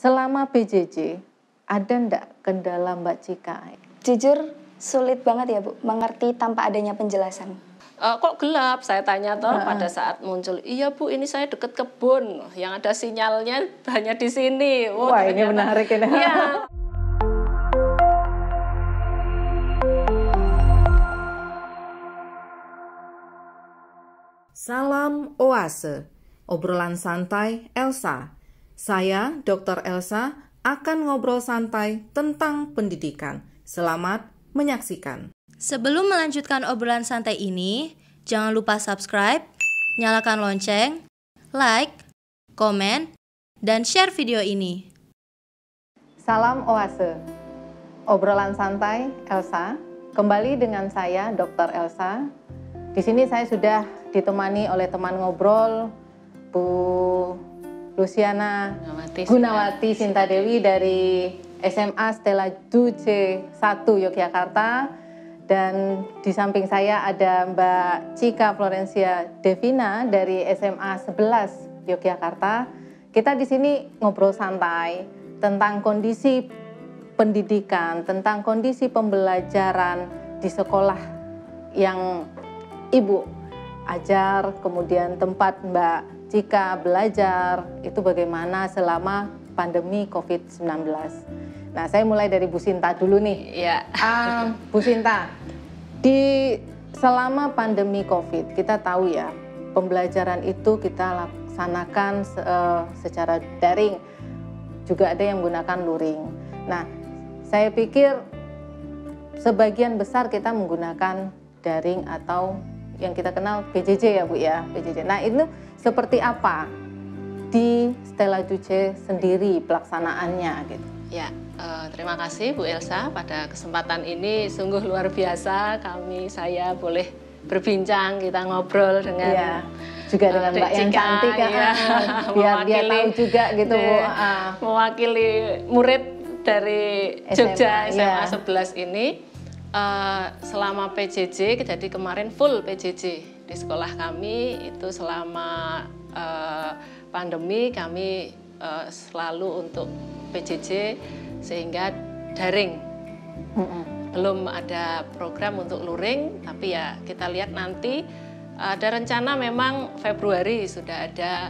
Selama PJJ, ada ndak kendala Mbak Cika? Jujur sulit banget ya Bu, mengerti tanpa adanya penjelasan. Kok gelap? Saya tanya toh pada saat muncul. Iya Bu, ini saya deket kebun, yang ada sinyalnya hanya di sini. Oh, wah, ini menarik ini. Iya. Salam Oase, obrolan santai Elsa. Saya, Dr. Elsa, akan ngobrol santai tentang pendidikan. Selamat menyaksikan. Sebelum melanjutkan obrolan santai ini, jangan lupa subscribe, nyalakan lonceng, like, komen, dan share video ini. Salam Oase, obrolan santai Elsa. Kembali dengan saya, Dr. Elsa. Di sini saya sudah ditemani oleh teman ngobrol, Bu Luciana Gunawati Sintadewi dari SMA Stella Duce 1 Yogyakarta, dan di samping saya ada Mbak Cika Florencia Devina dari SMA 11 Yogyakarta. Kita di sini ngobrol santai tentang kondisi pendidikan, tentang kondisi pembelajaran di sekolah yang Ibu ajar, kemudian tempat Mbak Cika belajar, itu bagaimana selama pandemi COVID-19. Nah, saya mulai dari Bu Sinta dulu nih. Iya. Bu Sinta, selama pandemi COVID, kita tahu ya, pembelajaran itu kita laksanakan secara daring, juga ada yang menggunakan luring. Nah, saya pikir sebagian besar kita menggunakan daring atau yang kita kenal PJJ ya Bu ya, PJJ. Nah, itu seperti apa di Stella Duce sendiri pelaksanaannya gitu? Ya, terima kasih Bu Elsa pada kesempatan ini, sungguh luar biasa saya boleh berbincang, kita ngobrol dengan juga dengan Mbak yang cantik ya, biar dia tahu juga gitu Bu. Mewakili murid dari Jogja SMA 11 ini. Selama PJJ, jadi kemarin full PJJ di sekolah kami itu selama pandemi kami selalu untuk PJJ sehingga daring. Belum ada program untuk luring, tapi ya kita lihat nanti ada rencana memang Februari sudah ada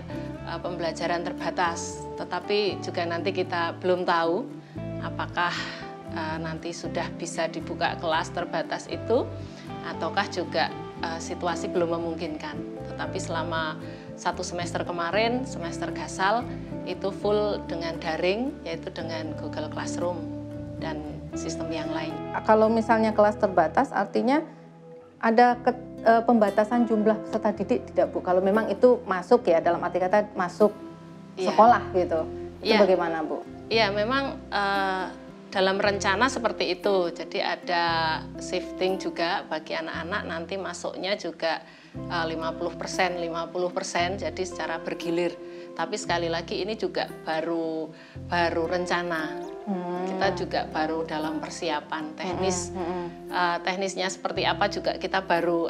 pembelajaran terbatas, tetapi juga nanti kita belum tahu apakah nanti sudah bisa dibuka kelas terbatas itu ataukah juga situasi belum memungkinkan. Tetapi selama 1 semester kemarin, semester gasal itu full dengan daring, yaitu dengan Google Classroom dan sistem yang lain. Kalau misalnya kelas terbatas artinya ada pembatasan jumlah peserta didik tidak Bu? Kalau memang itu masuk ya, dalam arti kata masuk sekolah gitu, itu bagaimana Bu? Iya, memang dalam rencana seperti itu, jadi ada shifting juga bagi anak-anak, nanti masuknya juga 50%, jadi secara bergilir. Tapi sekali lagi ini juga baru rencana, kita juga baru dalam persiapan teknis. Teknisnya seperti apa juga kita baru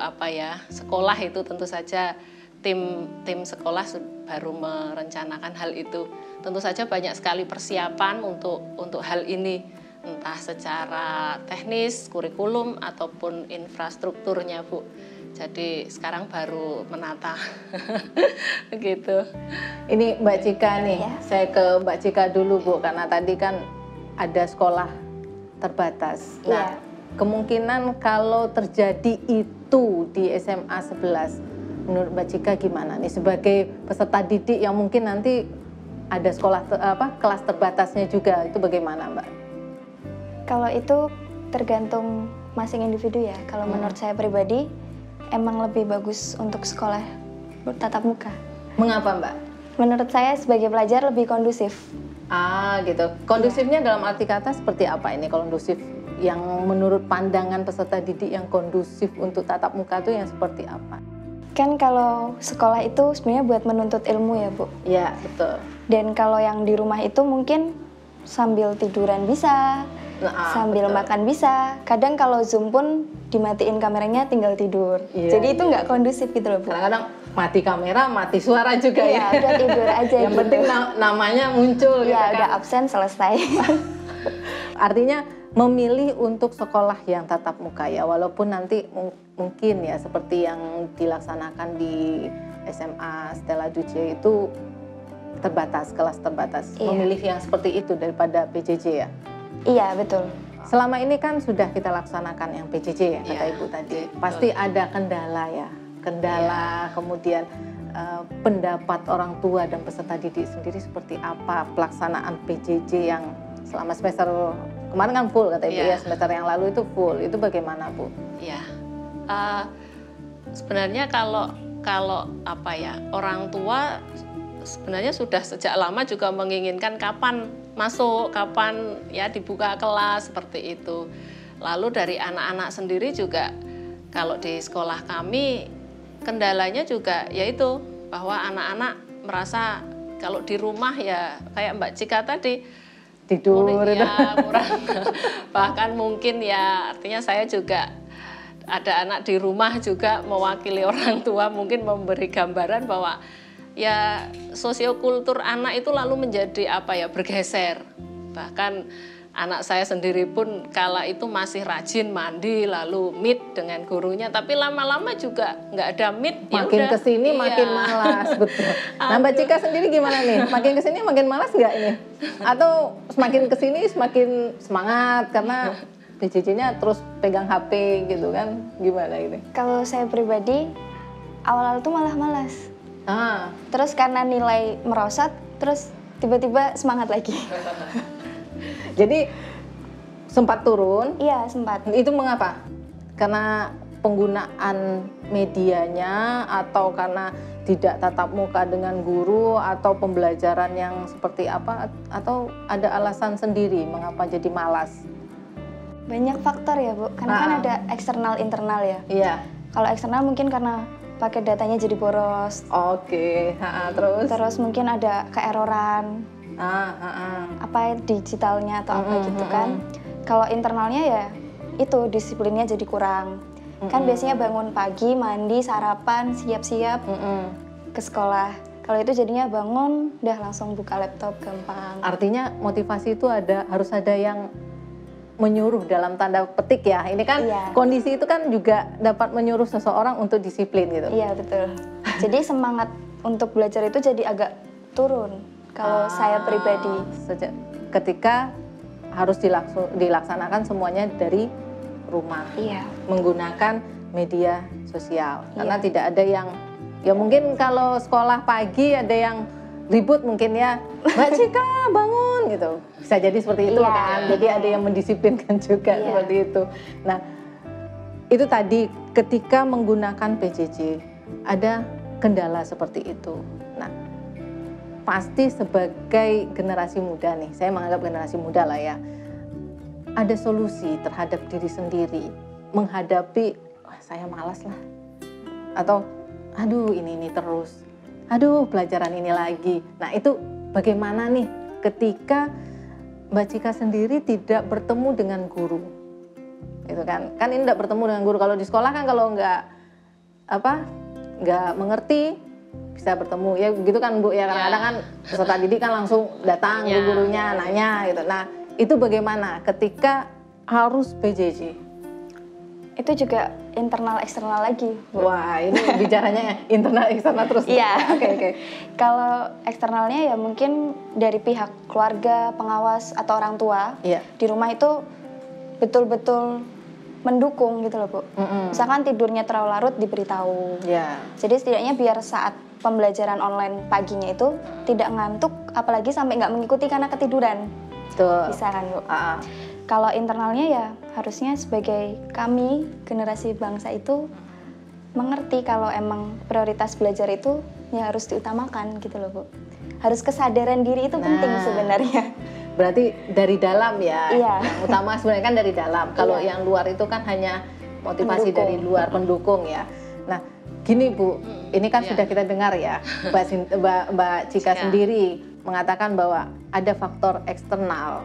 sekolah itu tentu saja tim sekolah baru merencanakan hal itu. Tentu saja banyak sekali persiapan untuk hal ini, entah secara teknis, kurikulum ataupun infrastrukturnya Bu. Jadi sekarang baru menata gitu. Ini Mbak Cika nih, saya ke Mbak Cika dulu Bu, karena tadi kan ada sekolah terbatas. Nah, kemungkinan kalau terjadi itu di SMA 11, menurut Mbak Cika gimana nih sebagai peserta didik yang mungkin nanti ada kelas terbatasnya juga, itu bagaimana Mbak? Kalau itu tergantung masing individu ya. Kalau menurut saya pribadi emang lebih bagus untuk sekolah bertatap muka. Mengapa Mbak? Menurut saya sebagai pelajar lebih kondusif. Gitu. Kondusifnya dalam arti kata seperti apa ini kondusif? Yang menurut pandangan peserta didik yang kondusif untuk tatap muka itu yang seperti apa? Kan kalau sekolah itu sebenarnya buat menuntut ilmu ya Bu. Iya, betul. Dan kalau yang di rumah itu mungkin sambil tiduran bisa, sambil makan bisa. Kadang kalau Zoom pun dimatiin kameranya tinggal tidur. Jadi itu nggak kondusif gitu loh Bu. Kadang-kadang mati kamera, mati suara juga Iya, ya. udah tidur aja Yang gitu. penting namanya muncul gitu Iya, kan. udah absen selesai. Artinya memilih untuk sekolah yang tatap muka ya, walaupun nanti mungkin ya seperti yang dilaksanakan di SMA Stella Duce itu terbatas, kelas terbatas. Iya. Memilih yang seperti itu daripada PJJ ya. Iya, betul. Selama ini kan sudah kita laksanakan yang PJJ ya, kata Iya, Ibu tadi. betul. Pasti ada kendala ya, kendala kemudian pendapat orang tua dan peserta didik sendiri seperti apa pelaksanaan PJJ yang selama semester kemarin kan full kata Ibu Iya. ya, semester yang lalu itu full. Itu bagaimana Bu? Ya, sebenarnya kalau apa ya, orang tua sebenarnya sudah sejak lama juga menginginkan kapan masuk, kapan ya dibuka kelas seperti itu. Lalu dari anak-anak sendiri juga, kalau di sekolah kami kendalanya juga yaitu bahwa anak-anak merasa kalau di rumah ya kayak Mbak Cika tadi Tidur itu. ya kurang bahkan mungkin ya artinya saya juga ada anak di rumah juga mewakili orang tua mungkin memberi gambaran bahwa ya sosiokultur anak itu lalu menjadi apa ya bergeser. Bahkan anak saya sendiri pun kala itu masih rajin mandi lalu meet dengan gurunya, tapi lama-lama juga nggak ada meet. Makin kesini makin malas, betul. Nah Mbak Cika sendiri gimana nih? Makin kesini makin malas nggak ini? Atau semakin kesini semakin semangat karena PJJ-nya terus pegang HP gitu kan? Gimana ini? Kalau saya pribadi, awal-awal tuh malah malas. Terus karena nilai merosot, terus tiba-tiba semangat lagi. Jadi sempat turun. Iya, sempat. Itu mengapa? Karena penggunaan medianya atau karena tidak tatap muka dengan guru atau pembelajaran yang seperti apa atau ada alasan sendiri mengapa jadi malas? Banyak faktor ya, Bu. Karena kan ada eksternal internal ya. Iya. Kalau eksternal mungkin karena pakai datanya jadi boros. Oke, terus? Terus mungkin ada keeroran. Apa digitalnya atau apa gitu kan. Kalau internalnya ya itu disiplinnya jadi kurang. Kan biasanya bangun pagi, mandi, sarapan, siap-siap ke sekolah. Kalau itu jadinya bangun udah langsung buka laptop gampang. Artinya motivasi itu harus ada yang menyuruh dalam tanda petik ya. Ini kan kondisi itu kan juga dapat menyuruh seseorang untuk disiplin gitu. Iya, betul. Jadi semangat untuk belajar itu jadi agak turun. Kalau saya pribadi, ketika harus dilaksanakan semuanya dari rumah, menggunakan media sosial, karena tidak ada yang, ya mungkin kalau sekolah pagi ada yang ribut mungkin ya, Mbak Cika bangun gitu, bisa jadi seperti itu kan, jadi ada yang mendisiplinkan juga seperti itu. Nah, itu tadi ketika menggunakan PJJ ada kendala seperti itu. Nah, pasti sebagai generasi muda nih, saya menganggap generasi muda lah ya, ada solusi terhadap diri sendiri menghadapi, saya malas lah, atau aduh ini terus, aduh pelajaran ini lagi. Nah itu bagaimana nih ketika Mbak Cika sendiri tidak bertemu dengan guru, itu kan ini tidak bertemu dengan guru. Kalau di sekolah kan kalau nggak mengerti bisa bertemu ya begitu kan Bu ya, kadang-kadang kan peserta didik kan langsung datang ke gurunya nanya gitu. Nah itu bagaimana ketika harus PJJ? Itu juga internal eksternal lagi, Bu. Wah ini bicaranya internal eksternal terus. Iya. Oke. Kalau eksternalnya ya mungkin dari pihak keluarga, pengawas atau orang tua di rumah itu betul-betul mendukung gitu loh Bu. Misalkan tidurnya terlalu larut diberitahu. Jadi setidaknya biar saat pembelajaran online paginya itu tidak ngantuk, apalagi sampai nggak mengikuti karena ketiduran. Betul. Bisa kan Bu? Kalau internalnya ya harusnya sebagai kami generasi bangsa itu mengerti kalau emang prioritas belajar itu ya harus diutamakan gitu loh Bu. Harus kesadaran diri itu penting sebenarnya. Berarti dari dalam ya, yang utama sebenarnya kan dari dalam. Kalau yang luar itu kan hanya motivasi dari luar, pendukung ya. Nah gini Bu, ini kan sudah kita dengar ya, Mbak Cika sendiri mengatakan bahwa ada faktor eksternal.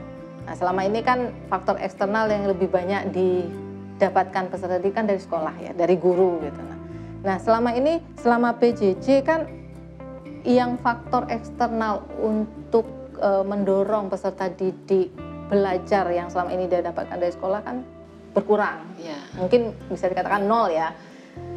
Nah selama ini kan faktor eksternal yang lebih banyak didapatkan peserta didik kan dari sekolah ya, dari guru gitu. Nah Nah, selama PJJ kan yang faktor eksternal untuk mendorong peserta didik belajar yang selama ini dia dapatkan dari sekolah kan berkurang. Ya. Mungkin bisa dikatakan nol ya.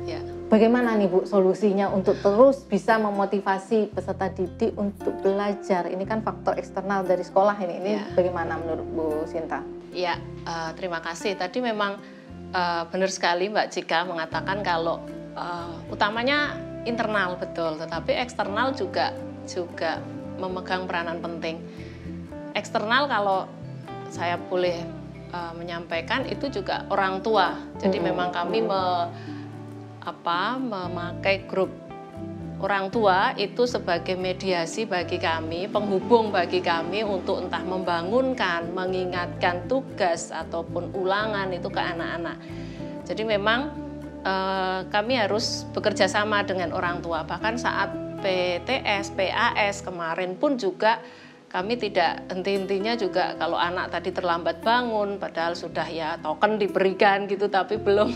Ya. Bagaimana nih Bu solusinya untuk terus bisa memotivasi peserta didik untuk belajar? Ini kan faktor eksternal dari sekolah ini ya. Bagaimana menurut Bu Sinta? Ya, terima kasih. Tadi memang benar sekali Mbak Cika mengatakan kalau utamanya internal betul, tetapi eksternal juga memegang peranan penting. Eksternal kalau saya boleh menyampaikan itu juga orang tua. Jadi memang kami memakai grup orang tua itu sebagai mediasi bagi kami, penghubung bagi kami untuk entah membangunkan, mengingatkan tugas ataupun ulangan itu ke anak-anak. Jadi memang kami harus bekerja sama dengan orang tua. Bahkan saat PTS, PAS kemarin pun juga kami tidak henti-hentinya juga kalau anak tadi terlambat bangun, padahal sudah ya token diberikan gitu, tapi belum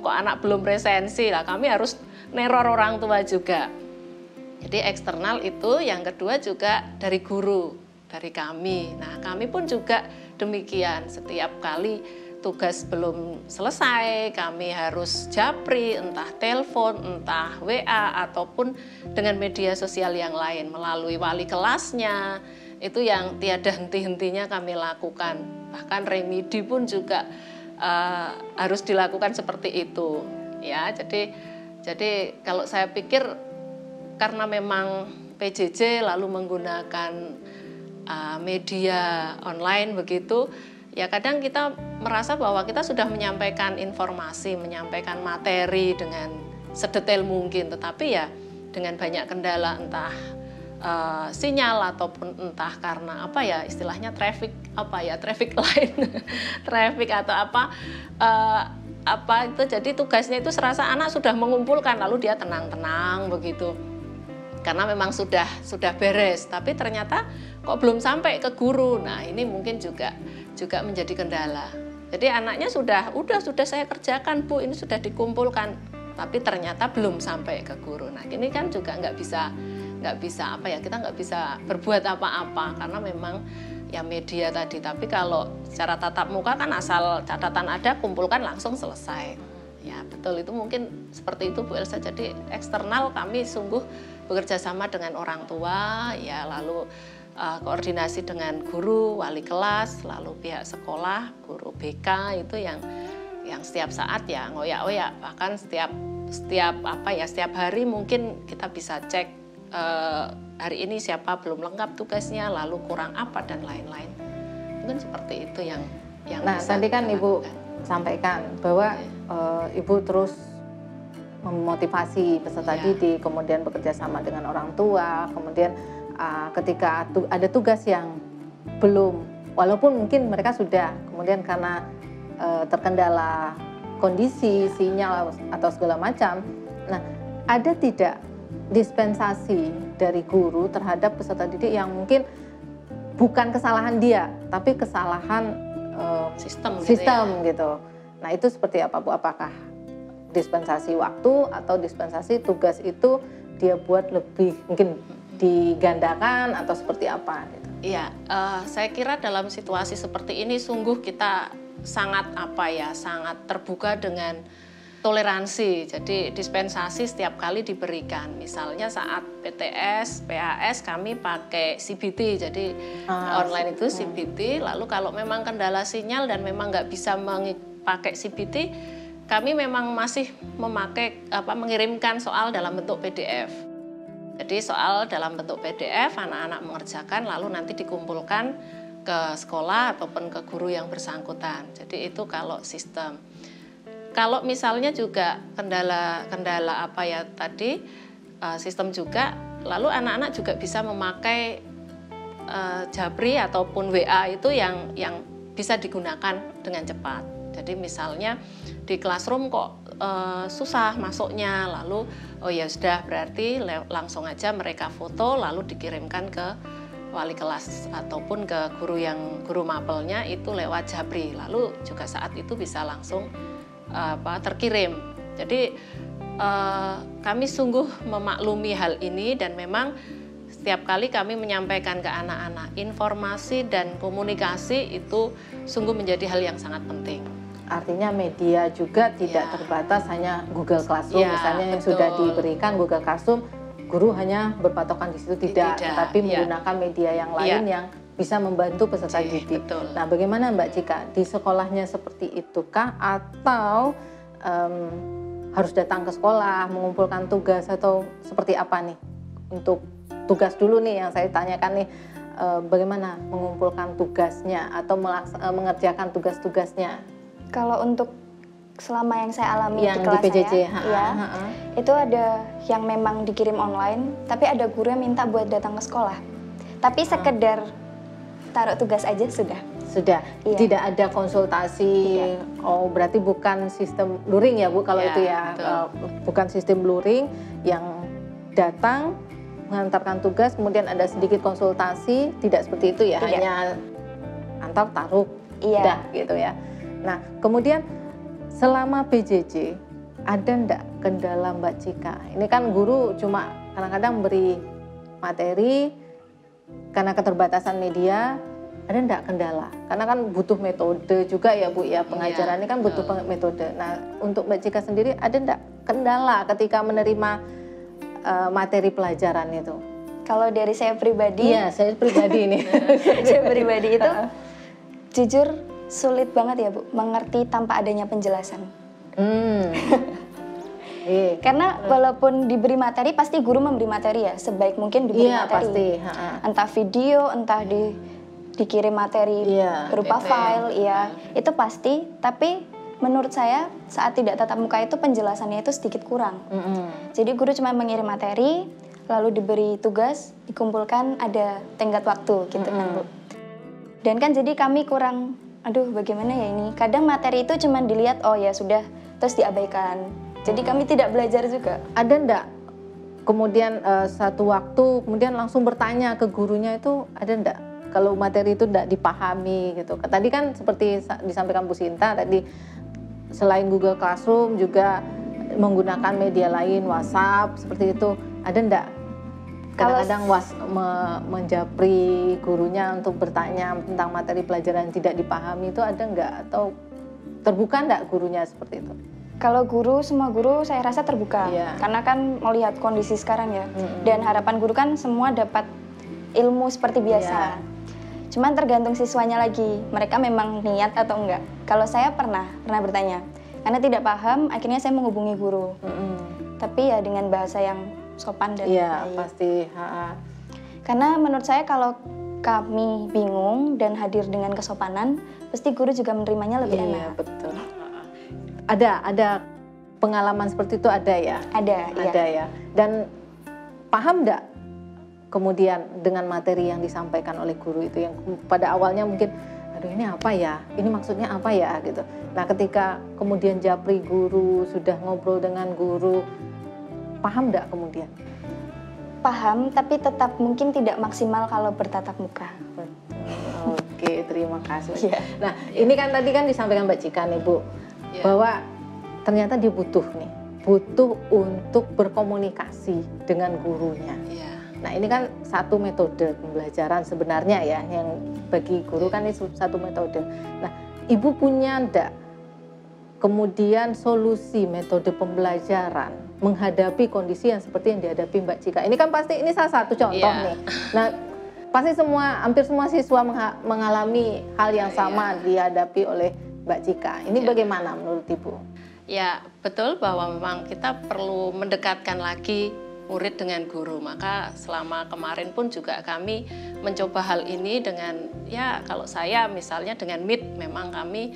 kok anak belum presensi lah. Kami harus neror orang tua juga. Jadi eksternal itu, yang kedua juga dari guru, dari kami. Nah kami pun juga demikian, setiap kali tugas belum selesai, kami harus japri, entah telepon, entah WA, ataupun dengan media sosial yang lain, melalui wali kelasnya, itu yang tiada henti-hentinya kami lakukan. Bahkan remedi pun juga harus dilakukan seperti itu. Ya, jadi kalau saya pikir karena memang PJJ lalu menggunakan media online begitu, ya kadang kita merasa bahwa kita sudah menyampaikan informasi, menyampaikan materi dengan sedetail mungkin, tetapi ya dengan banyak kendala, entah sinyal ataupun entah karena apa ya istilahnya traffic light, traffic atau apa itu, jadi tugasnya itu serasa anak sudah mengumpulkan lalu dia tenang-tenang begitu. Karena memang sudah beres, tapi ternyata kok belum sampai ke guru. Nah, ini mungkin juga menjadi kendala. Jadi anaknya sudah saya kerjakan Bu, ini sudah dikumpulkan, tapi ternyata belum sampai ke guru. Nah, ini kan juga nggak bisa kita nggak bisa berbuat apa-apa karena memang ya media tadi. Tapi kalau secara tatap muka kan asal catatan ada, kumpulkan langsung selesai. Ya betul, itu mungkin seperti itu Bu Elsa. Jadi eksternal kami sungguh bekerja sama dengan orang tua, ya lalu koordinasi dengan guru, wali kelas, lalu pihak sekolah, guru BK itu yang setiap saat ya ngoyak-ngoyak, bahkan setiap hari mungkin kita bisa cek hari ini siapa belum lengkap tugasnya, lalu kurang apa dan lain-lain. Mungkin seperti itu yang nah tadi kan Ibu sampaikan bahwa Ibu terus memotivasi peserta didik, kemudian bekerja sama dengan orang tua, kemudian ketika ada tugas yang belum, walaupun mungkin mereka sudah, kemudian karena terkendala kondisi, sinyal atau segala macam, nah ada tidak dispensasi dari guru terhadap peserta didik yang mungkin bukan kesalahan dia, tapi kesalahan sistem gitu. Nah itu seperti apa Bu? Apakah dispensasi waktu atau dispensasi tugas itu dia buat lebih mungkin digandakan atau seperti apa gitu? Iya, saya kira dalam situasi seperti ini sungguh kita sangat terbuka dengan toleransi. Jadi dispensasi setiap kali diberikan. Misalnya saat PTS, PAS kami pakai CBT, jadi online itu CBT. Lalu kalau memang kendala sinyal dan memang nggak bisa pakai CBT, kami memang masih mengirimkan soal dalam bentuk PDF. Jadi soal dalam bentuk PDF, anak-anak mengerjakan lalu nanti dikumpulkan ke sekolah ataupun ke guru yang bersangkutan. Jadi itu kalau sistem. Kalau misalnya juga kendala tadi sistem juga, lalu anak-anak juga bisa memakai Japri ataupun WA itu yang bisa digunakan dengan cepat. Jadi misalnya di classroom kok susah masuknya, lalu oh ya sudah berarti langsung aja mereka foto lalu dikirimkan ke wali kelas ataupun ke guru mapelnya itu lewat Japri, lalu juga saat itu bisa langsung terkirim. Jadi kami sungguh memaklumi hal ini dan memang setiap kali kami menyampaikan ke anak-anak, informasi dan komunikasi itu sungguh menjadi hal yang sangat penting. Artinya media juga tidak terbatas hanya Google Classroom misalnya yang sudah diberikan Google Classroom, guru hanya berpatokan di situ tidak, tapi menggunakan media yang lain yang bisa membantu peserta didik. Nah, bagaimana Mbak Cika, di sekolahnya seperti itukah atau harus datang ke sekolah mengumpulkan tugas atau seperti apa nih? Untuk tugas dulu nih yang saya tanyakan nih, bagaimana mengumpulkan tugasnya atau mengerjakan tugas-tugasnya? Kalau untuk selama yang saya alami yang di kelas di PJJ, saya, itu ada yang memang dikirim online, tapi ada guru yang minta buat datang ke sekolah. Tapi sekedar taruh tugas aja sudah. Tidak ada konsultasi. Oh, berarti bukan sistem luring ya Bu kalau itu ya, bukan sistem luring yang datang mengantarkan tugas kemudian ada sedikit konsultasi, tidak seperti itu ya, hanya antar taruh, udah gitu ya. Nah, kemudian selama PJJ ada enggak kendala Mbak Cika? Ini kan guru cuma kadang-kadang beri materi karena keterbatasan media, ada enggak kendala? Karena kan butuh metode juga ya Bu ya, pengajaran ini kan butuh metode. Nah, untuk Mbak Cika sendiri ada enggak kendala ketika menerima materi pelajaran itu? Kalau dari saya pribadi, saya pribadi nih. Saya pribadi itu jujur sulit banget ya Bu, mengerti tanpa adanya penjelasan. Karena walaupun diberi materi, pasti guru memberi materi ya, sebaik mungkin diberi materi. Pasti. Entah video, entah dikirim materi berupa file, itu pasti. Tapi menurut saya saat tidak tatap muka itu penjelasannya itu sedikit kurang. Jadi guru cuma mengirim materi, lalu diberi tugas, dikumpulkan, ada tenggat waktu gitu kan Bu. Dan kan jadi kami kurang, aduh bagaimana ya ini, kadang materi itu cuma dilihat, oh ya sudah, terus diabaikan. Jadi kami tidak belajar juga. Ada enggak kemudian satu waktu kemudian langsung bertanya ke gurunya itu, ada enggak? Kalau materi itu enggak dipahami gitu. Tadi kan seperti disampaikan Bu Sinta tadi, selain Google Classroom juga menggunakan media lain, WhatsApp seperti itu. Ada enggak? Kadang-kadang menjapri gurunya untuk bertanya tentang materi pelajaran yang tidak dipahami itu ada enggak? Atau terbuka enggak gurunya seperti itu? Kalau guru, semua guru saya rasa terbuka. Karena kan melihat kondisi sekarang ya. Dan harapan guru kan semua dapat ilmu seperti biasa. Cuman tergantung siswanya lagi, mereka memang niat atau enggak. Kalau saya pernah bertanya. Karena tidak paham, akhirnya saya menghubungi guru. Tapi ya dengan bahasa yang sopan dan baik. Pasti. Karena menurut saya kalau kami bingung dan hadir dengan kesopanan, pasti guru juga menerimanya lebih enak. Iya, betul. Ada pengalaman seperti itu ada ya? Ada ya. Dan paham enggak kemudian dengan materi yang disampaikan oleh guru itu yang pada awalnya mungkin, aduh ini apa ya? Ini maksudnya apa ya gitu. Nah, ketika kemudian japri guru, sudah ngobrol dengan guru, paham enggak kemudian? Paham, tapi tetap mungkin tidak maksimal kalau bertatap muka. Oke, terima kasih. Nah, ini kan tadi kan disampaikan Mbak Cika nih Bu, bahwa ternyata dia butuh untuk berkomunikasi dengan gurunya. Nah, ini kan satu metode pembelajaran sebenarnya ya, yang bagi guru kan ini satu metode. Nah, Ibu punya enggak kemudian solusi metode pembelajaran menghadapi kondisi yang seperti yang dihadapi Mbak Cika? Ini kan pasti ini salah satu contoh nih. Nah, pasti hampir semua siswa mengalami hal yang sama dihadapi oleh Mbak Cika. Ini bagaimana menurut Ibu? Ya, betul bahwa memang kita perlu mendekatkan lagi murid dengan guru. Maka selama kemarin pun juga kami mencoba hal ini dengan, ya kalau saya misalnya dengan Meet, memang kami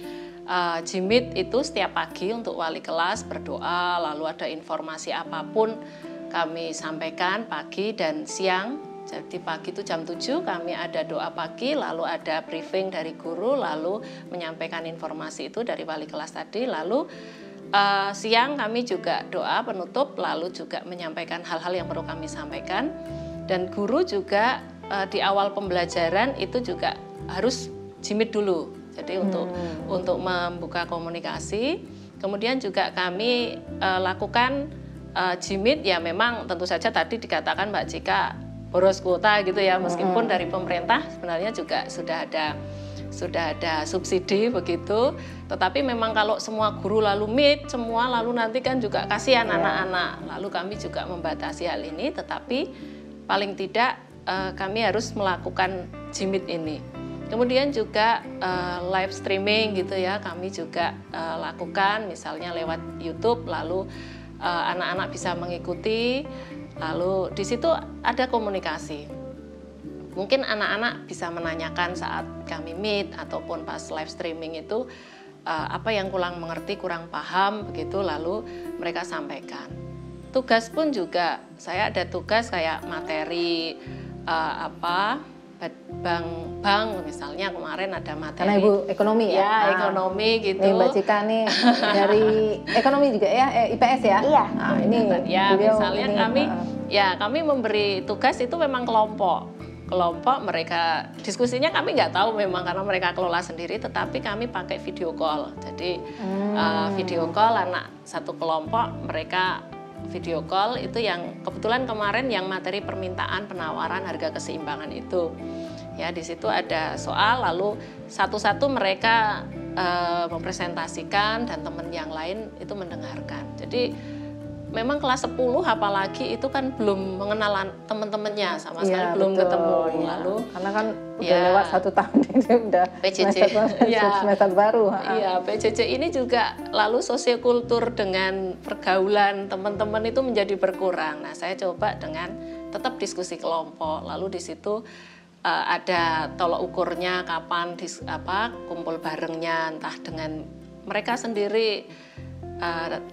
G-Meet itu setiap pagi untuk wali kelas berdoa, lalu ada informasi apapun kami sampaikan pagi dan siang. Jadi pagi itu jam 7 kami ada doa pagi, lalu ada briefing dari guru, lalu menyampaikan informasi itu dari wali kelas tadi, lalu siang kami juga doa penutup, lalu juga menyampaikan hal-hal yang perlu kami sampaikan. Dan guru juga di awal pembelajaran itu juga harus G-Meet dulu. Jadi untuk membuka komunikasi, kemudian juga kami lakukan Jimit ya memang tentu saja tadi dikatakan Mbak Cika boros kuota gitu ya, meskipun dari pemerintah sebenarnya juga sudah ada subsidi begitu, tetapi memang kalau semua guru lalu meet semua, lalu nanti kan juga kasihan anak-anak, lalu kami juga membatasi hal ini, tetapi paling tidak kami harus melakukan Jimit ini. Kemudian juga live streaming gitu ya, kami juga lakukan misalnya lewat YouTube, lalu anak-anak bisa mengikuti, lalu di situ ada komunikasi. Mungkin anak-anak bisa menanyakan saat kami meet ataupun pas live streaming itu apa yang kurang mengerti, kurang paham begitu, lalu mereka sampaikan. Tugas pun juga saya ada tugas kayak materi bank misalnya kemarin ada materi. Karena Ibu ekonomi ya? Ya, ekonomi gitu. Nih Mbak Cika nih dari ekonomi juga ya, IPS ya? Iya. Nah, ini ya misalnya ini, kami memberi tugas itu memang kelompok mereka diskusinya kami nggak tahu memang karena mereka kelola sendiri, tetapi kami pakai video call. Jadi video call anak satu kelompok mereka video call itu yang kebetulan kemarin yang materi permintaan penawaran harga keseimbangan itu ya, di situ ada soal lalu satu-satu mereka mempresentasikan dan teman yang lain itu mendengarkan. Jadi memang kelas 10 apalagi itu kan belum mengenal teman-temannya sama sekali, belum ketemu lalu karena kan udah lewat 1 tahun ini udah PJJ semester baru. Iya, PJJ ini juga lalu sosiokultur dengan pergaulan teman-teman itu menjadi berkurang. Nah, saya coba dengan tetap diskusi kelompok. Lalu di situ ada tolok ukurnya kapan kumpul barengnya, entah dengan mereka sendiri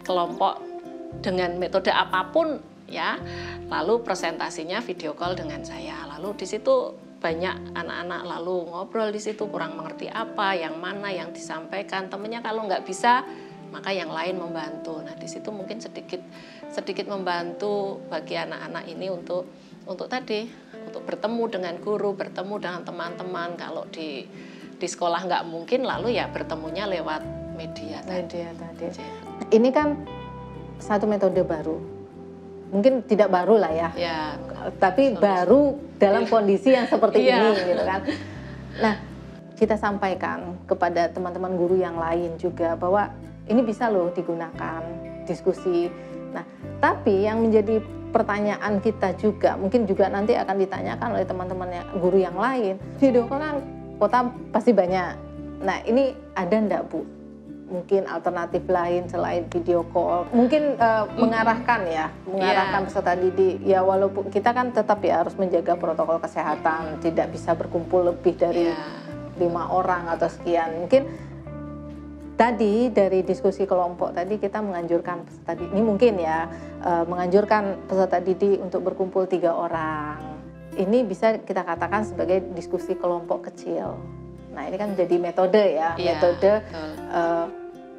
kelompok dengan metode apapun ya. Lalu presentasinya video call dengan saya. Lalu di situ banyak anak-anak lalu ngobrol di situ kurang mengerti apa, yang mana yang disampaikan temennya, kalau nggak bisa maka yang lain membantu. Nah di situ mungkin sedikit membantu bagi anak-anak ini untuk bertemu dengan guru, bertemu dengan teman-teman. Kalau di sekolah nggak mungkin, lalu ya bertemunya lewat media tadi. Ini kan satu metode baru, mungkin tidak baru lah ya, tapi baru dalam kondisi yang seperti ini gitu kan. Nah, kita sampaikan kepada teman-teman guru yang lain juga bahwa ini bisa loh digunakan diskusi. Nah, tapi yang menjadi pertanyaan kita juga, mungkin juga nanti akan ditanyakan oleh teman-teman guru yang lain, video call kan kota pasti banyak. Nah, ini ada enggak Bu? Mungkin alternatif lain selain video call, mungkin mengarahkan peserta didik ya, walaupun kita kan tetap ya harus menjaga protokol kesehatan, tidak bisa berkumpul lebih dari 5 orang atau sekian. Mungkin tadi dari diskusi kelompok tadi kita menganjurkan peserta didik ini mungkin ya menganjurkan peserta didik untuk berkumpul 3 orang. Ini bisa kita katakan sebagai diskusi kelompok kecil. Nah ini kan menjadi metode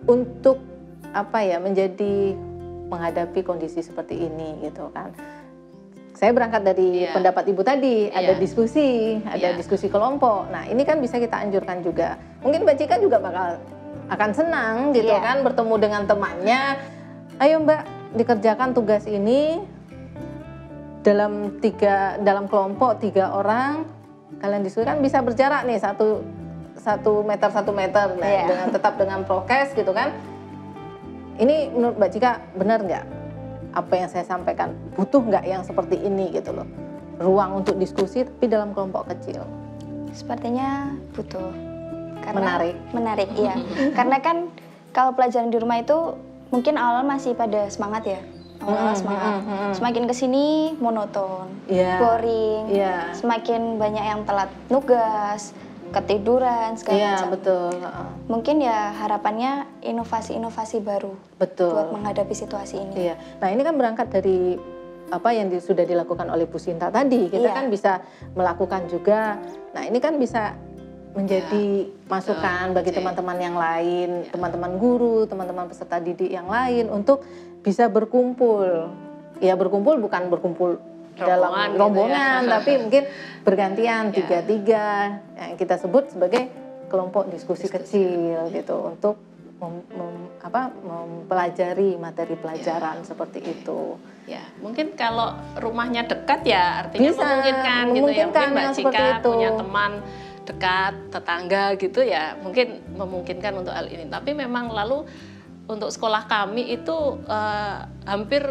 untuk menjadi menghadapi kondisi seperti ini gitu kan. Saya berangkat dari pendapat Ibu tadi, ada diskusi, diskusi kelompok. Nah ini kan bisa kita anjurkan juga. Mungkin Mbak Cika juga akan senang gitu kan bertemu dengan temannya. Ayo Mbak, dikerjakan tugas ini dalam kelompok 3 orang. Kalian diskusikan bisa berjarak nih 1 meter dengan tetap dengan prokes gitu kan. Ini menurut Mbak Cika benar nggak apa yang saya sampaikan? Butuh nggak yang seperti ini gitu loh, ruang untuk diskusi tapi dalam kelompok kecil? Sepertinya butuh. Menarik iya. Karena kan kalau pelajaran di rumah itu mungkin awal masih pada semangat ya. Semangat. Semakin kesini monoton, boring, semakin banyak yang telat nugas, ketiduran segala macam. Betul. Mungkin ya harapannya inovasi-inovasi baru buat menghadapi situasi ini. Nah ini kan berangkat dari apa yang sudah dilakukan oleh Bu Sinta tadi. Kita kan bisa melakukan juga. Nah ini kan bisa menjadi masukan bagi teman-teman yang lain, teman-teman guru, teman-teman peserta didik yang lain untuk bisa berkumpul. Ya berkumpul bukan berkumpul dalam rombongan, tapi mungkin bergantian 3-3 yang kita sebut sebagai kelompok diskusi kecil gitu, untuk mempelajari materi pelajaran seperti itu. Ya, mungkin kalau rumahnya dekat ya artinya Bisa, memungkinkan gitu ya. Mungkin Mbak Cika itu. punya teman dekat, tetangga gitu ya, mungkin memungkinkan untuk hal ini. Tapi memang lalu untuk sekolah kami itu hampir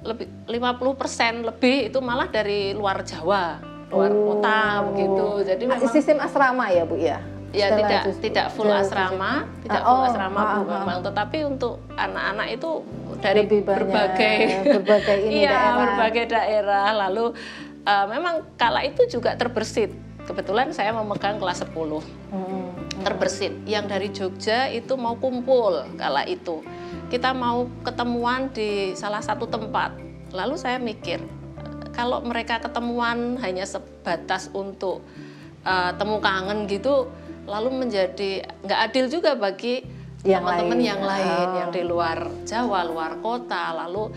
lebih 50% lebih itu malah dari luar Jawa, luar kota begitu. Jadi memang sistem asrama ya Bu ya? Ya tidak full asrama, tidak full asrama Bu memang, tetapi untuk anak-anak itu dari berbagai ini berbagai daerah. Lalu memang kala itu juga terbersit. Kebetulan saya memegang kelas 10. Terbersit. Yang dari Jogja itu mau kumpul kala itu. Kita mau ketemuan di salah satu tempat. Lalu saya mikir, kalau mereka ketemuan hanya sebatas untuk temu kangen gitu, lalu menjadi nggak adil juga bagi teman-teman yang lain yang di luar Jawa, luar kota. Lalu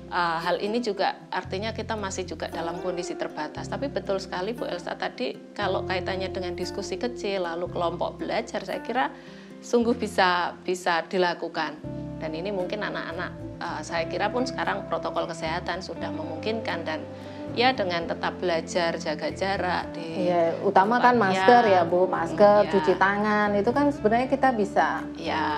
hal ini juga artinya kita masih juga dalam kondisi terbatas. Tapi betul sekali Bu Elsa tadi, kalau kaitannya dengan diskusi kecil lalu kelompok belajar, saya kira sungguh bisa dilakukan. Dan ini mungkin anak-anak, saya kira pun sekarang protokol kesehatan sudah memungkinkan, dan ya dengan tetap belajar, jaga jarak utama kan masker ya Bu, masker, cuci tangan, itu kan sebenarnya kita bisa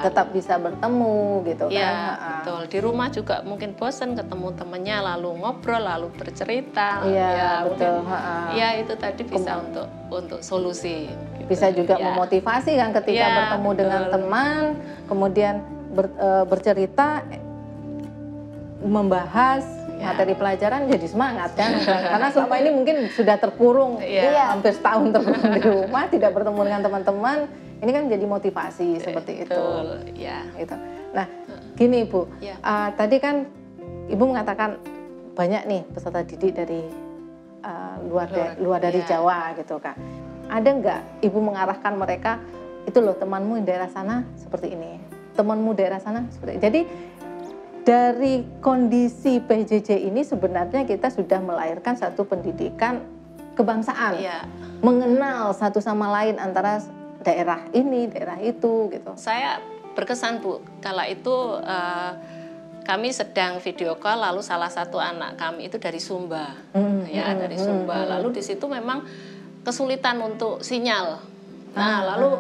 tetap bisa bertemu gitu kan. Betul. Di rumah juga mungkin bosan ketemu temennya, lalu ngobrol, lalu bercerita. Betul. Ya itu tadi bisa untuk solusi. Gitu. Bisa juga memotivasi kan ketika bertemu dengan teman, kemudian bercerita, membahas materi pelajaran, jadi semangat kan. Karena selama ini mungkin sudah terkurung hampir setahun terkurung di rumah, tidak bertemu dengan teman-teman, ini kan jadi motivasi seperti itu. Gitu. Nah gini Bu, tadi kan Ibu mengatakan banyak nih peserta didik dari luar dari Jawa gitu kan. Ada nggak Ibu mengarahkan mereka, itu loh temanmu di daerah sana seperti ini, temanmu daerah sana seperti ini. Jadi dari kondisi PJJ ini sebenarnya kita sudah melahirkan satu pendidikan kebangsaan, mengenal satu sama lain antara daerah ini, daerah itu gitu. Saya berkesan Bu, kala itu kami sedang video call, lalu salah satu anak kami itu dari Sumba, dari Sumba. Lalu di situ memang kesulitan untuk sinyal. Nah lalu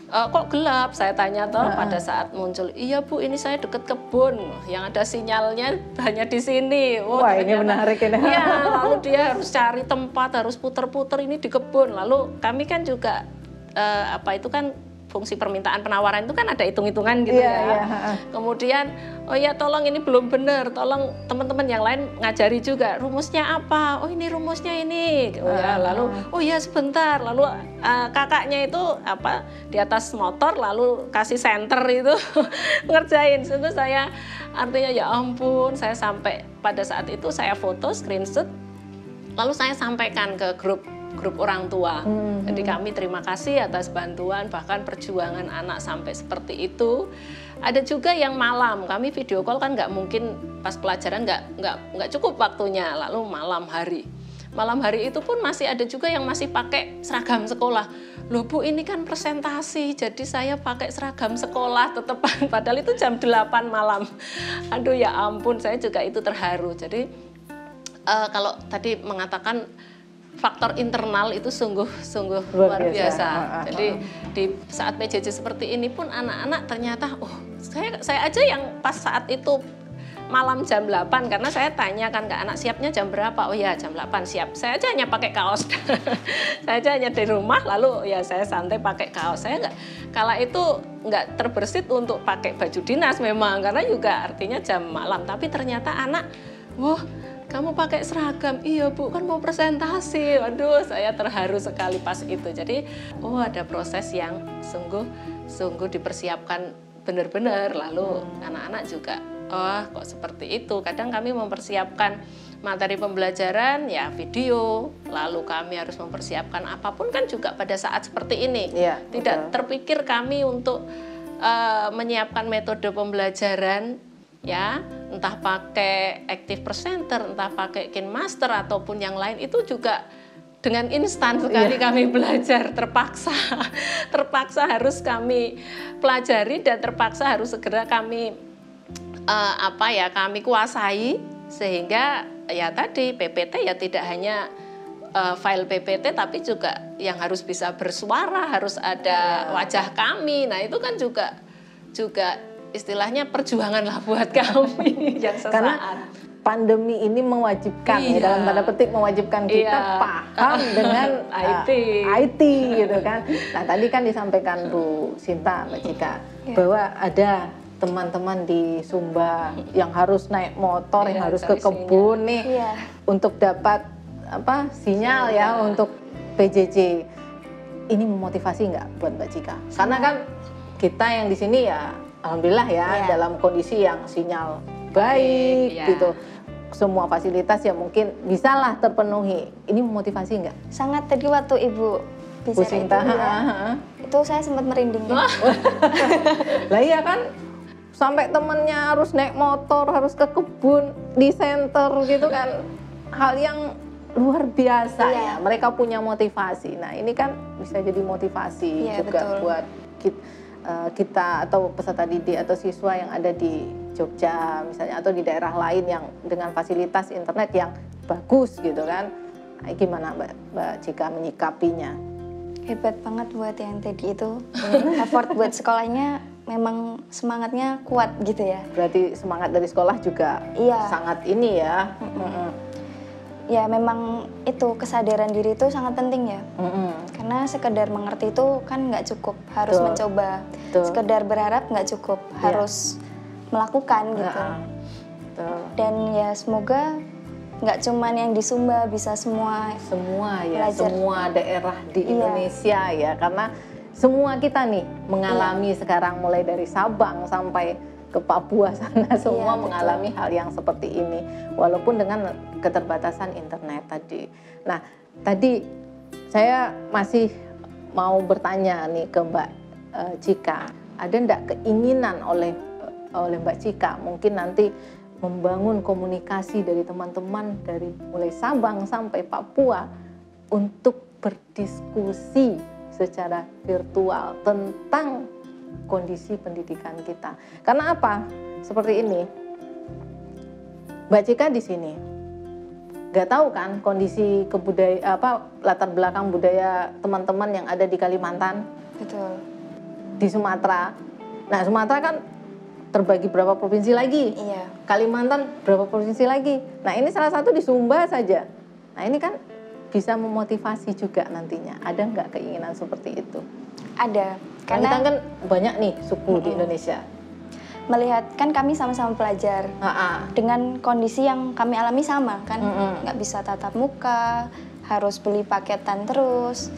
kok gelap, saya tanya pada saat muncul, iya Bu ini saya deket kebun yang ada sinyalnya hanya di sini. Wah ini menarik ini. Lalu dia harus cari tempat, harus puter-puter ini di kebun. Lalu kami kan juga itu kan fungsi permintaan penawaran itu kan ada hitung-hitungan gitu Kemudian tolong ini belum benar, tolong teman-teman yang lain ngajari juga rumusnya apa. Oh ini rumusnya ini. Lalu sebentar. Lalu kakaknya itu di atas motor lalu kasih senter itu ngerjain. Itu saya artinya ya ampun, saya sampai pada saat itu saya foto screenshot, lalu saya sampaikan ke grup orang tua. Jadi kami terima kasih atas bantuan, bahkan perjuangan anak sampai seperti itu. Ada juga yang malam, kami video call kan nggak mungkin pas pelajaran, nggak cukup waktunya, lalu malam hari. Malam hari itu pun masih ada juga yang masih pakai seragam sekolah. Loh Bu ini kan presentasi, jadi saya pakai seragam sekolah tetepan, padahal itu jam 8 malam. Aduh ya ampun, saya juga itu terharu. Jadi kalau tadi mengatakan faktor internal itu sungguh luar biasa. Jadi di saat PJJ seperti ini pun anak-anak ternyata, saya aja yang pas saat itu malam jam 8, karena saya tanyakan ke anak siapnya jam berapa, jam 8 siap. Saya aja hanya pakai kaos. Saya aja hanya di rumah, lalu saya santai pakai kaos. Saya kala itu nggak terbersit untuk pakai baju dinas memang, karena juga artinya jam malam. Tapi ternyata anak, kamu pakai seragam, iya Bu kan mau presentasi. Waduh saya terharu sekali pas itu. Jadi ada proses yang sungguh dipersiapkan benar-benar. Lalu anak-anak juga kok seperti itu. Kadang kami mempersiapkan materi pembelajaran video, lalu kami harus mempersiapkan apapun kan juga pada saat seperti ini. Tidak terpikir kami untuk menyiapkan metode pembelajaran entah pakai active presenter, entah pakai KineMaster ataupun yang lain, itu juga dengan instan sekali kami belajar, terpaksa harus kami pelajari dan terpaksa harus segera kami kami kuasai, sehingga ya tadi PPT ya tidak hanya file PPT tapi juga yang harus bisa bersuara, harus ada wajah kami. Nah, itu kan juga istilahnya perjuangan lah buat kami yang sesaat. Karena pandemi ini mewajibkan, ya, dalam tanda petik mewajibkan kita paham dengan IT gitu kan. Nah, tadi kan disampaikan Bu Sinta, Mbak Cika, bahwa ada teman-teman di Sumba yang harus naik motor, yang harus ke kebun nih untuk dapat sinyal ya untuk PJJ. Ini memotivasi nggak buat Mbak Cika? Karena kan kita yang di sini ya alhamdulillah ya dalam kondisi yang sinyal baik gitu. Semua fasilitas ya mungkin bisalah terpenuhi. Ini memotivasi nggak? Sangat. Tadi waktu Ibu bicara itu saya sempat merinding. Lah iya kan, sampai temennya harus naik motor, harus ke kebun, di center gitu kan. Hal yang luar biasa ya. Mereka punya motivasi. Nah, ini kan bisa jadi motivasi juga buat kita atau peserta didik atau siswa yang ada di Jogja misalnya atau di daerah lain yang dengan fasilitas internet yang bagus gitu kan. Nah, gimana Mbak Cika menyikapinya? Hebat banget buat yang tadi itu. Effort buat sekolahnya memang semangatnya kuat gitu ya. Berarti semangat dari sekolah juga sangat ini ya. Ya memang itu kesadaran diri itu sangat penting ya. Karena sekedar mengerti itu kan nggak cukup, harus mencoba. Sekedar berharap nggak cukup, harus melakukan gitu. Dan ya semoga nggak cuman yang di Sumba, bisa semua ya, semua daerah di Indonesia ya, karena semua kita nih mengalami sekarang mulai dari Sabang sampai ke Papua sana semua mengalami hal yang seperti ini walaupun dengan keterbatasan internet tadi. Nah, tadi saya masih mau bertanya nih ke Mbak Cika, ada enggak keinginan oleh Mbak Cika mungkin nanti membangun komunikasi dari teman-teman dari mulai Sabang sampai Papua untuk berdiskusi secara virtual tentang kondisi pendidikan kita. Karena apa? Seperti ini, Mbak Cika di sini nggak tahu kan kondisi latar belakang budaya teman-teman yang ada di Kalimantan, betul, di Sumatera. Nah, Sumatera kan terbagi berapa provinsi lagi? Kalimantan berapa provinsi lagi? Nah, ini salah satu di Sumba saja. Nah, ini kan bisa memotivasi juga nantinya. Ada nggak keinginan seperti itu? Ada. Karena kita kan banyak nih suku di Indonesia. Melihat kan kami sama-sama pelajar dengan kondisi yang kami alami sama kan, nggak bisa tatap muka, harus beli paketan terus,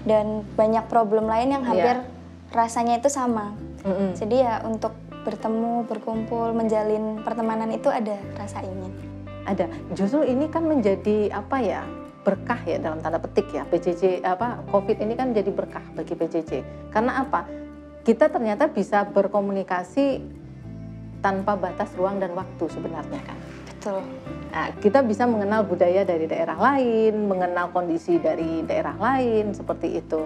dan banyak problem lain yang hampir rasanya itu sama. Jadi ya untuk bertemu, berkumpul, menjalin pertemanan itu ada rasa ingin. Ada. Justru ini kan menjadi berkah ya dalam tanda petik ya, PJJ COVID ini kan jadi berkah bagi PJJ. Karena apa? Kita ternyata bisa berkomunikasi tanpa batas ruang dan waktu sebenarnya kan. Betul. Nah, kita bisa mengenal budaya dari daerah lain, mengenal kondisi dari daerah lain seperti itu.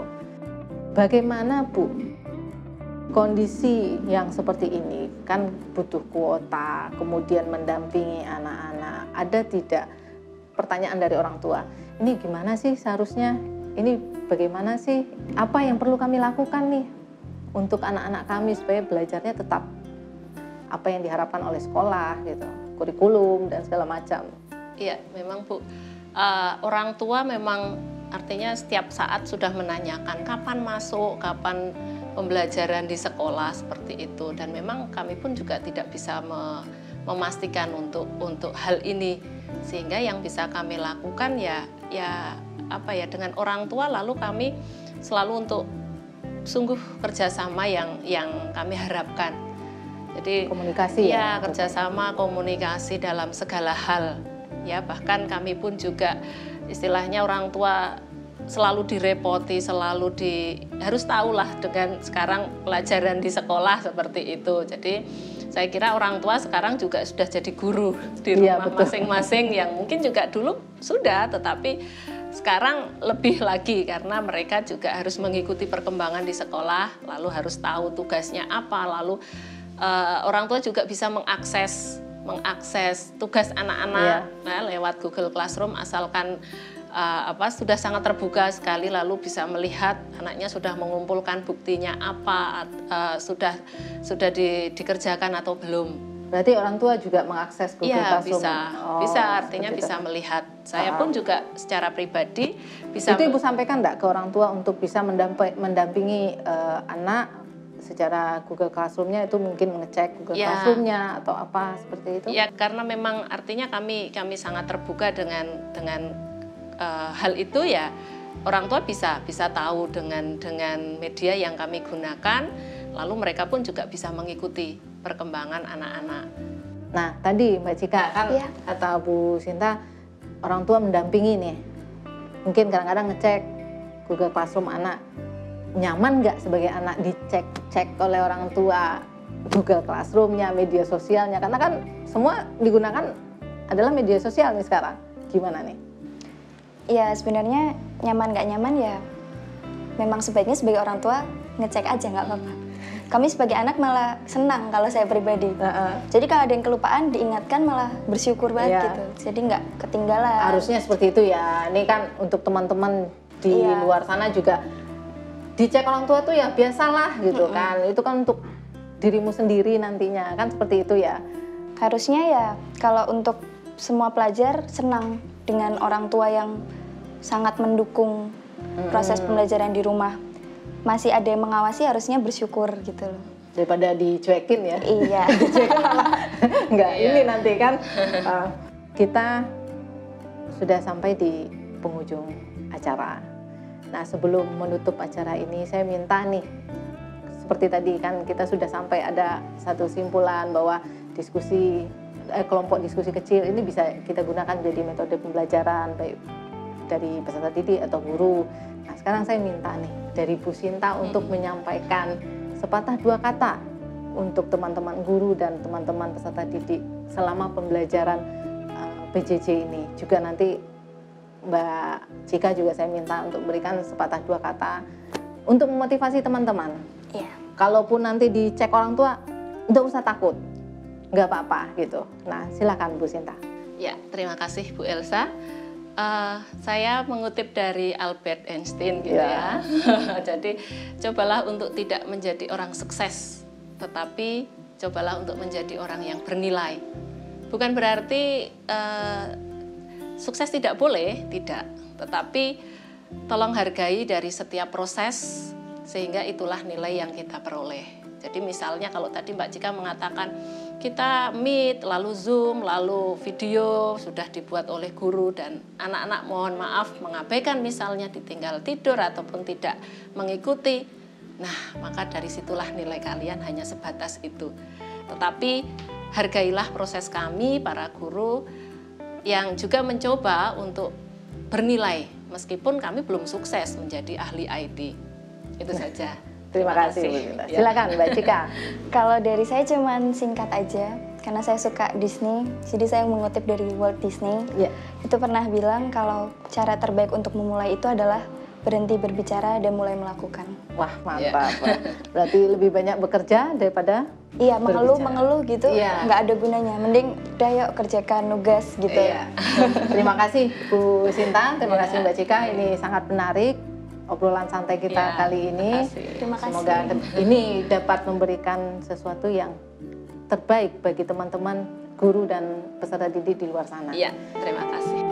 Bagaimana Bu? Kondisi yang seperti ini kan butuh kuota, kemudian mendampingi anak-anak. Ada tidak pertanyaan dari orang tua? Ini gimana sih seharusnya? Ini bagaimana sih? Apa yang perlu kami lakukan nih untuk anak-anak kami supaya belajarnya tetap apa yang diharapkan oleh sekolah gitu, kurikulum dan segala macam. Iya, memang Bu. Orang tua memang artinya setiap saat sudah menanyakan kapan masuk, kapan pembelajaran di sekolah seperti itu. Dan memang kami pun juga tidak bisa memastikan untuk hal ini. Sehingga yang bisa kami lakukan dengan orang tua, lalu kami selalu untuk sungguh kerjasama yang kami harapkan. Jadi komunikasi kerjasama, komunikasi dalam segala hal ya. Bahkan kami pun juga istilahnya orang tua selalu direpoti, harus tahulah dengan sekarang pelajaran di sekolah seperti itu. Jadi saya kira orang tua sekarang juga sudah jadi guru di rumah masing-masing yang mungkin juga dulu sudah, tetapi sekarang lebih lagi karena mereka juga harus mengikuti perkembangan di sekolah, lalu harus tahu tugasnya apa, lalu orang tua juga bisa mengakses tugas anak-anak lewat Google Classroom, asalkan sudah sangat terbuka sekali, lalu bisa melihat anaknya sudah mengumpulkan buktinya apa, sudah dikerjakan atau belum. Berarti orang tua juga mengakses Google Classroom? Bisa, artinya bisa melihat. Saya pun juga secara pribadi bisa. Itu Ibu sampaikan enggak ke orang tua untuk bisa mendampingi anak secara Google Classroom-nya, itu mungkin mengecek Google Classroom-nya atau apa seperti itu? Ya, karena memang artinya kami sangat terbuka dengan hal itu ya. Orang tua bisa tahu dengan media yang kami gunakan, lalu mereka pun juga bisa mengikuti perkembangan anak-anak. Nah, tadi Mbak Cika kan kata Bu Sinta, orang tua mendampingi nih. Mungkin kadang-kadang ngecek Google Classroom anak. Nyaman nggak sebagai anak dicek oleh orang tua Google Classroom-nya, media sosialnya? Karena kan semua digunakan adalah media sosial nih sekarang. Gimana nih? Ya sebenarnya nyaman nggak nyaman ya memang sebaiknya sebagai orang tua ngecek aja, nggak apa-apa. Kami sebagai anak malah senang kalau saya pribadi. Jadi kalau ada yang kelupaan diingatkan malah bersyukur banget gitu. Jadi nggak ketinggalan. Harusnya seperti itu ya. Ini kan untuk teman-teman di luar sana juga dicek orang tua tuh ya biasalah gitu kan. Itu kan untuk dirimu sendiri nantinya kan seperti itu ya. Harusnya ya kalau untuk semua pelajar senang dengan orang tua yang sangat mendukung proses pembelajaran di rumah. Masih ada yang mengawasi, harusnya bersyukur gitu loh. Daripada dicuekin ya. Iya. Dicuekin malah enggak ini nanti kan. Kita sudah sampai di penghujung acara. Nah, sebelum menutup acara ini saya minta nih, seperti tadi kan kita sudah sampai ada satu simpulan bahwa kelompok diskusi kecil ini bisa kita gunakan jadi metode pembelajaran baik dari peserta didik atau guru. Nah, sekarang saya minta nih dari Bu Sinta untuk menyampaikan sepatah dua kata untuk teman-teman guru dan teman-teman peserta didik selama pembelajaran PJJ ini. Juga nanti Mbak Cika juga saya minta untuk berikan sepatah dua kata untuk memotivasi teman-teman. Iya. Kalaupun nanti dicek orang tua, nggak usah takut, nggak apa-apa gitu. Nah, silakan Bu Sinta. Ya, terima kasih Bu Elsa. Saya mengutip dari Albert Einstein gitu ya. Jadi cobalah untuk tidak menjadi orang sukses, tetapi cobalah untuk menjadi orang yang bernilai. Bukan berarti sukses tidak boleh, tidak. Tetapi tolong hargai dari setiap proses, sehingga itulah nilai yang kita peroleh. Jadi misalnya kalau tadi Mbak Cika mengatakan kita meet, lalu Zoom, lalu video sudah dibuat oleh guru dan anak-anak mohon maaf mengabaikan misalnya ditinggal tidur ataupun tidak mengikuti. Nah, maka dari situlah nilai kalian hanya sebatas itu. Tetapi hargailah proses kami para guru yang juga mencoba untuk bernilai meskipun kami belum sukses menjadi ahli IT. Itu saja. Terima kasih. Silakan Mbak Cika. Kalau dari saya cuman singkat aja, karena saya suka Disney, jadi saya mengutip dari Walt Disney. Itu pernah bilang kalau cara terbaik untuk memulai itu adalah berhenti berbicara dan mulai melakukan. Wah, mantap. Berarti lebih banyak bekerja daripada mengeluh gitu, nggak ada gunanya. Mending udah yuk kerjakan nugas gitu. Terima kasih Bu Sinta, terima kasih Mbak Cika. Ini sangat menarik obrolan santai kita kali ini. Terima kasih. Semoga ini dapat memberikan sesuatu yang terbaik bagi teman-teman guru dan peserta didik di luar sana. Iya, terima kasih.